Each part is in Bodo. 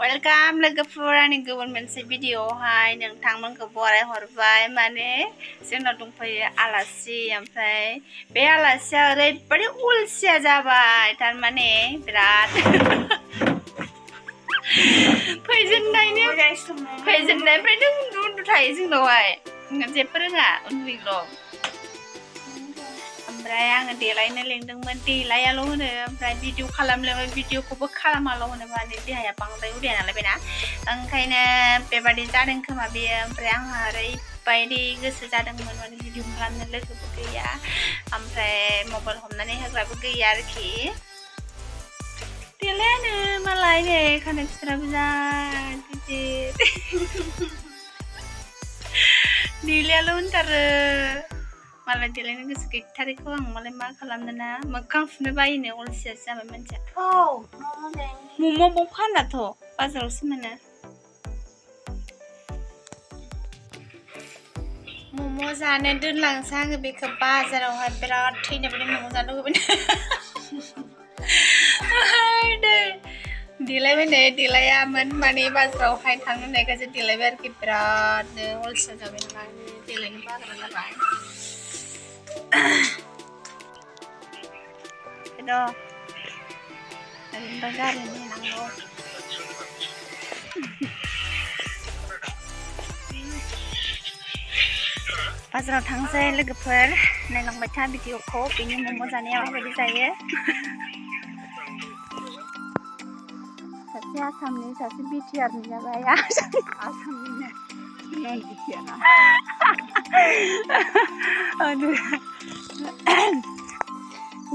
वेलकाम लोगोफोर आंनि गुबुन मोनसे भिडिअआवहाय नोंथांमोनखौ बरायहरबाय माने जोंनाव दंफैयो आलासि ओमफ्राय बे आलासिया ओरैबायदि अलसिया जाबाय थारमाने बिराद फैजेननायनिफ्रायनो उन्दु थायो जोंनावहाय जेबो रोङा उन्दुयोल' ओमफ्राय आङो देलायनो लेंदोंमोन देलायाल' होनो ओमफ्राय भिडिअ खालामलायबाय भिडिअखौबो खालामाल' होनो माने देहाया बांद्राय उदाया नालाय बेना ओंखायनो बेबादि जादों खोमा बेयो ओमफ्राय आंहा ओरैबायदि गोसो जादोंमोन माने भिडिअ खालामनो लोगोबो गैया ओमफ्राय मबाइल हमनानै होग्राबो गैया आरोखि देलायानो मालाय नै खानाय फिथराबो जा गिदिर देलायाल' होनथारो मालाय देलायनो गोसो गैथारैखौ आं मालाय मा खालामनो ना मोखां सुनो बायनो अलसियासो जाबाय मानसिया मम'बो फानाथ' बाजारावसो मोनो मम' जानो दोनलांसै आङो बेखौ बाजारावहाय बिराद थैनो बायदि मम' जानो लुबैदों देलायबाय नै देलायामोन माने बाजारावहाय थांनो होननायखायसो देलायबाय आरोखि बिरादनो अलसिया जाबाय नालाय देलायनो बाग्रा जाबाय ओरैनोबा गारि नेनांगौ बाजाराव थांसै लोगोफोर नायलांबाय था भिडिअखौ बेनि मम' जानाया माबायदि जायो सासे आसामनि सासे बिटिआरनि जाबाय आसामनि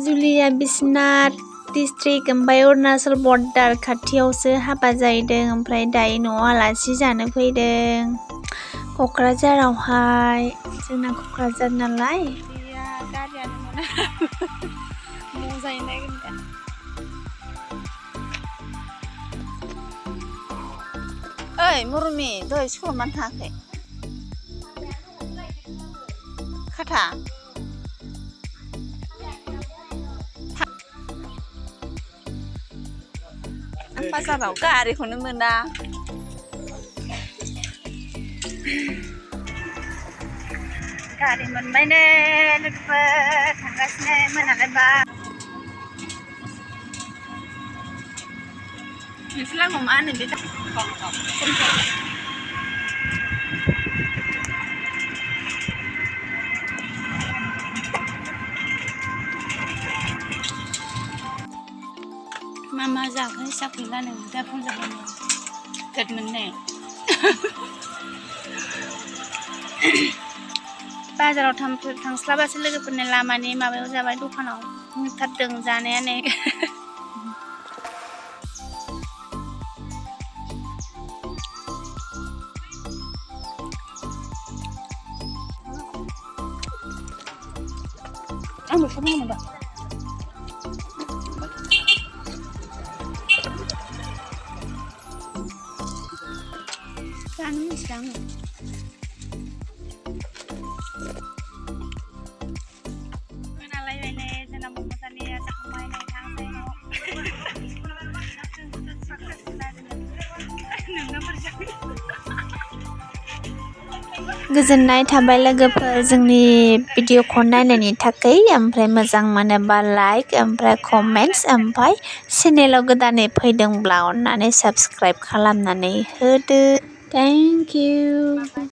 जुलिया बिश्वनाथ डिस्ट्रिक्ट ओमफ्राय अरुणाचल बर्डार खाथियावसो हाबा जाहैदों ओमफ्राय दायो न'आव आलासि जानो फैदों क'क्राझारावहाय जोंना क'क्राझार नालाय गारियानो मोना मजायै नायगोन ओइ मुरुमि दहाय स्कुलाव मानो थाङाखै खाथा बाजाराव गारिखौनो मोना गारि मोनबायनो लोगोफोर थांगासिनो मोनालायबा नोंसोर लागोआव मा होनो बे मा जाखो हिसाब गैला नों दा फन जाबानो गोद मोननाय बाजाराव थांस्लाबासो लोगोफोरनि लामानि माबायाव जाबाय दखानाव नुथारदों जानायानो आंबो खालामो दा जानो मिथिला आङो मोनालायबायनै जोंना मम' जानाया जाखांबाय नै थांसै गोजोननाय थाबाय लोगोफोर जोंनि भिडिअखौ नायनायनि थाखाय ओमफ्राय मोजां मोनोबा लाइक ओमफ्राय कमेन्ट्स ओमफ्राय चेनेलाव गोदानै फैदोंब्ला अननानै साबस्क्राइब खालामनानै होदो थेंक इउ